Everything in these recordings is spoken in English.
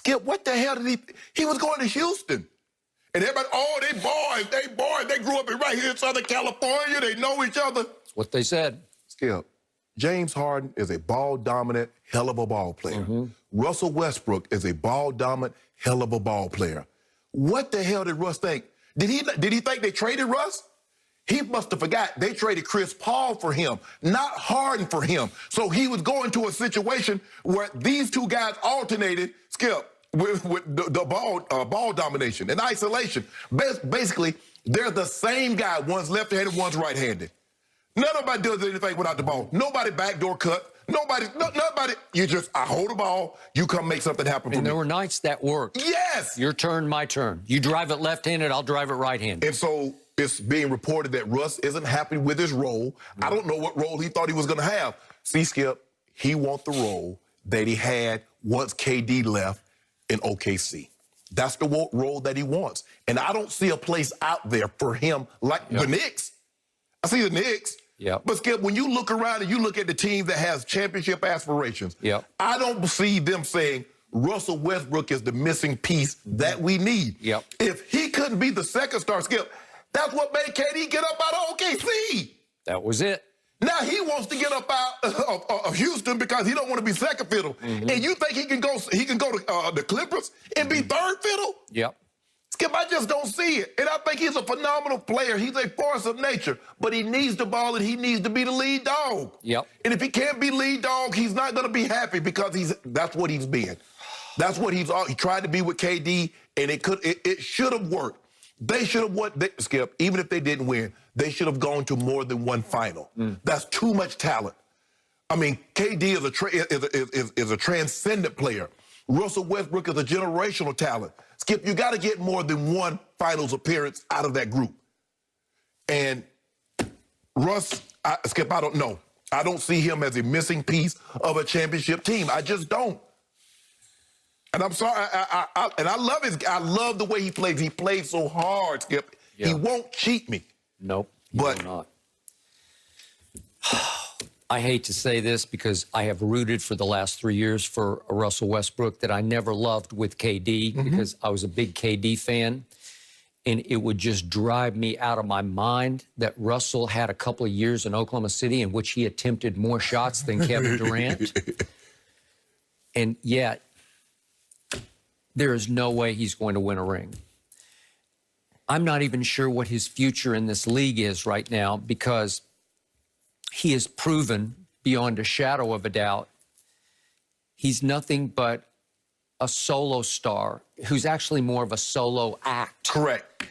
Skip, what the hell did he was going to Houston. And everybody, oh, they boys, they grew up right here in Southern California, they know each other. That's what they said. Skip, James Harden is a ball-dominant, hell of a ball player. Russell Westbrook is a ball-dominant, hell of a ball player. What the hell did Russ think? Did he think they traded Russ? He must have forgot they traded Chris Paul for him, not Harden for him. So he was going to a situation where these two guys alternated, Skip, with the ball domination and isolation. Basically, they're the same guy. One's left-handed, one's right-handed. Nobody does anything without the ball. Nobody backdoor cut. Nobody. You just, I hold the ball, you come make something happen for me. And there were nights that worked. Yes. Your turn, my turn. You drive it left-handed, I'll drive it right-handed. And so it's being reported that Russ isn't happy with his role. I don't know what role he thought he was going to have. See, Skip, he wants the role that he had once KD left in OKC. That's the role that he wants. And I don't see a place out there for him like the Knicks. I see the Knicks. Yeah. But, Skip, when you look around and you look at the team that has championship aspirations, I don't see them saying Russell Westbrook is the missing piece that we need. If he couldn't be the second star, Skip, that's what made KD get up out of OKC. That was it. Now he wants to get up out of Houston because he don't want to be second fiddle. And you think he can go to the Clippers and be third fiddle? Skip, I just don't see it. And I think he's a phenomenal player. He's a force of nature. But he needs the ball and he needs to be the lead dog. And if he can't be lead dog, he's not going to be happy because that's what he's been. That's what he tried to be with KD, and it should have worked. They should have won, Skip, even if they didn't win, they should have gone to more than one final. That's too much talent. I mean, KD is a transcendent player. Russell Westbrook is a generational talent. Skip, you got to get more than one finals appearance out of that group. And Russ, Skip, I don't know. I don't see him as a missing piece of a championship team. I just don't. And I'm sorry, I love the way he plays. He plays so hard, Skip. He won't cheat me. Nope, he will not. I hate to say this because I have rooted for the last 3 years for a Russell Westbrook that I never loved with KD because I was a big KD fan. And it would just drive me out of my mind that Russell had a couple of years in Oklahoma City in which he attempted more shots than Kevin Durant. And yet, there is no way he's going to win a ring. I'm not even sure what his future in this league is right now because he has proven beyond a shadow of a doubt he's nothing but a solo star who's actually more of a solo act. Correct.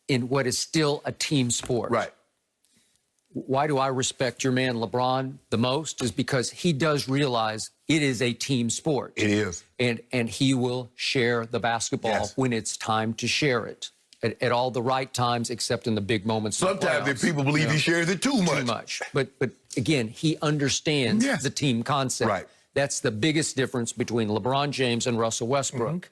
In what is still a team sport. Right. Why do I respect your man LeBron the most is because he does realize it is a team sport. It is. And he will share the basketball when it's time to share it. At all the right times, except in the big moments. Sometimes if people believe he shares it too much. Too much. But again, he understands the team concept. Right. That's the biggest difference between LeBron James and Russell Westbrook.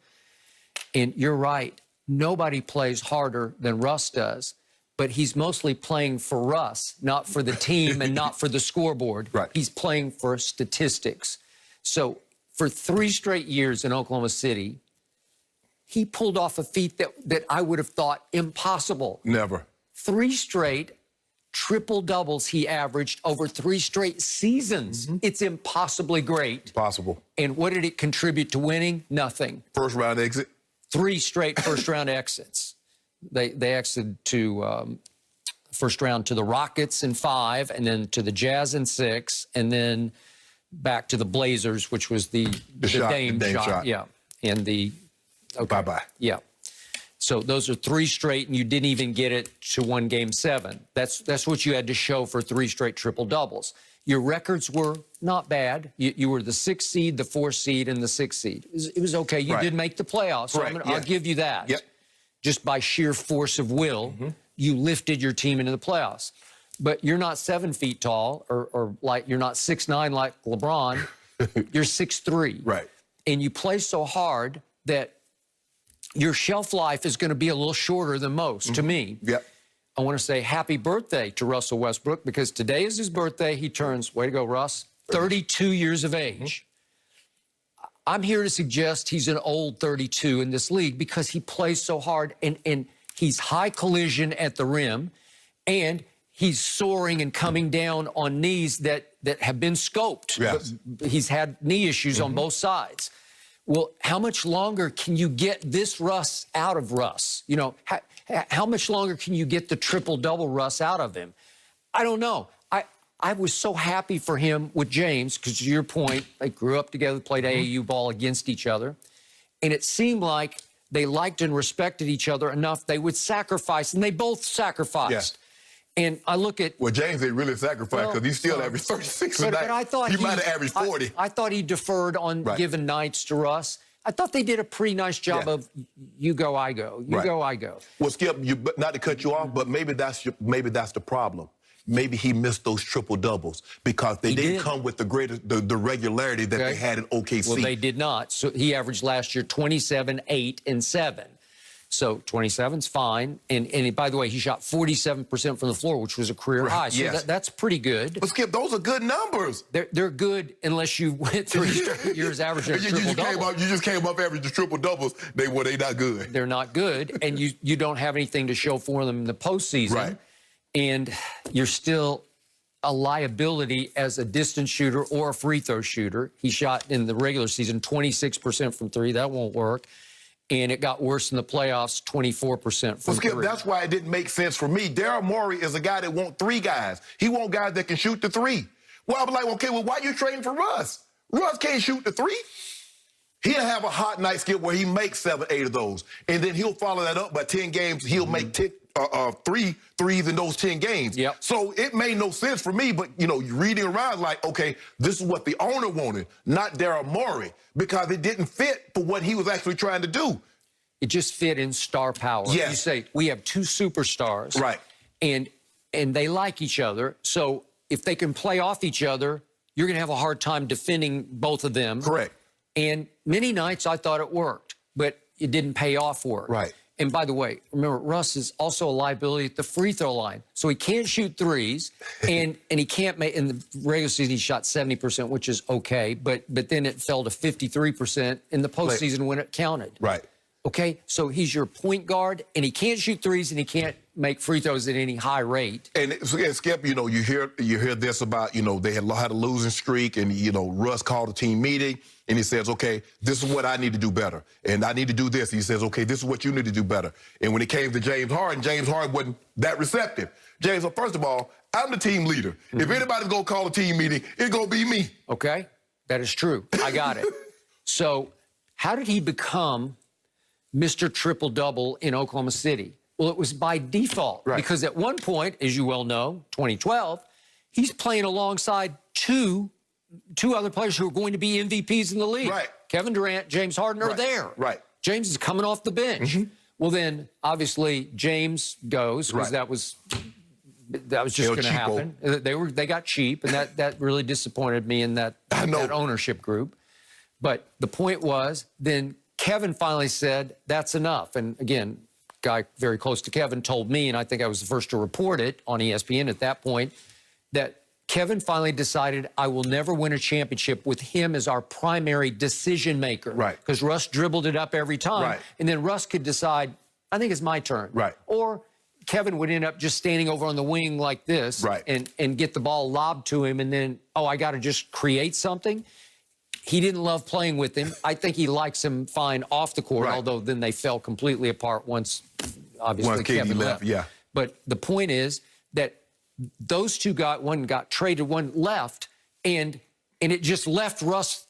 And you're right. Nobody plays harder than Russ does. But he's mostly playing for Russ, not for the team and not for the scoreboard. He's playing for statistics. So for 3 straight years in Oklahoma City, he pulled off a feat that I would have thought impossible. Never. 3 straight triple-doubles he averaged over 3 straight seasons. It's impossibly great. Impossible. And what did it contribute to winning? Nothing. First round exit. 3 straight first-round exits. They exited to first round to the Rockets in 5, and then to the Jazz in 6, and then back to the Blazers, which was the Dame shot. Yeah. And the... Bye-bye. Yeah. So those are 3 straight, and you didn't even get it to 1 Game 7. That's what you had to show for 3 straight triple-doubles. Your records were not bad. You were the 6th seed, the 4th seed, and the 6th seed. It was okay. You did make the playoffs, so I'll give you that. Just by sheer force of will, you lifted your team into the playoffs. But you're not 7 feet tall, or like you're not 6'9" like LeBron. You're 6'3". And you play so hard that your shelf life is going to be a little shorter than most, to me. I want to say happy birthday to Russell Westbrook because today is his birthday. He turns, way to go, Russ, 32 years of age. I'm here to suggest he's an old 32 in this league because he plays so hard and he's high collision at the rim and he's soaring and coming down on knees that have been scoped. Yes. He's had knee issues on both sides. Well, how much longer can you get this Russ out of Russ? You know, how much longer can you get the triple-double Russ out of him? I don't know. I was so happy for him with James because, to your point, they grew up together, played AAU ball against each other. And it seemed like they liked and respected each other enough they would sacrifice, and they both sacrificed. Yeah. And I look at... Well, James didn't really sacrifice because he still averaged 36 a night. But I thought he might have averaged 40. I thought he deferred on given nights to Russ. I thought they did a pretty nice job of you go, I go. You go, I go. Well, Skip, not to cut you off, but maybe that's the problem. Maybe he missed those triple doubles because they didn't come with the regularity that they had in OKC. Well, they did not. So he averaged last year 27, 8, and 7. So 27's fine. And by the way, he shot 47% from the floor, which was a career high. So that's pretty good. But Skip, those are good numbers. They're good unless you went 3 years averaging a triple-double. You just came up averaging triple-doubles. They not good. They're not good, and you don't have anything to show for them in the postseason. Right. And you're still a liability as a distance shooter or a free throw shooter. He shot in the regular season 26% from three. That won't work. And it got worse in the playoffs, 24% from Skip, three. that's why it didn't make sense for me. Daryl Morey is a guy that wants three guys. He wants guys that can shoot the three. Well, I'm like, okay, well, why are you trading for Russ? Russ can't shoot the three. He'll have a hot night, Skip, where he makes 7, 8 of those. And then he'll follow that up by 10 games. He'll make 3 threes in those 10 games. Yep. So it made no sense for me, but, you know, reading around like, okay, this is what the owner wanted, not Daryl Morey, because it didn't fit for what he was actually trying to do. It just fit in star power. Yes. You say, we have two superstars. Right. And they like each other. So if they can play off each other, you're going to have a hard time defending both of them. Correct. And many nights I thought it worked, but it didn't pay off for it. Right. And by the way, remember, Russ is also a liability at the free throw line. So he can't shoot threes, and he can't make, in the regular season, he shot 70%, which is okay, but then it fell to 53% in the postseason when it counted. Right. Okay, so he's your point guard, and he can't shoot threes, and he can't make free throws at any high rate. And Skip, you know, you hear this about, you know, they had a losing streak, and, you know, Russ called a team meeting, and he says, okay, this is what I need to do better, and I need to do this. He says, okay, this is what you need to do better. And when it came to James Harden wasn't that receptive. James, well, first of all, I'm the team leader. If anybody's going to call a team meeting, it's going to be me. Okay, that is true. I got it. So how did he become Mr. Triple-Double in Oklahoma City? Well, it was by default. Right. Because at one point, as you well know, 2012, he's playing alongside two other players who are going to be MVPs in the league. Right. Kevin Durant, James Harden are there. Right. James is coming off the bench. Well, then, obviously, James goes because that was just going to happen. They got cheap, and that really disappointed me in that ownership group. But the point was, then Kevin finally said, that's enough. And again, guy very close to Kevin told me, and I think I was the first to report it on ESPN at that point, that Kevin finally decided, I will never win a championship with him as our primary decision maker. Right. Because Russ dribbled it up every time. Right. And then Russ could decide, I think it's my turn. Right. Or Kevin would end up just standing over on the wing like this. Right. And get the ball lobbed to him, and then, oh, I got to just create something. He didn't love playing with him. I think he likes him fine off the court, although then they fell completely apart once, obviously, Kevin left. Yeah. But the point is that those two one got traded, one left, and it just left Russ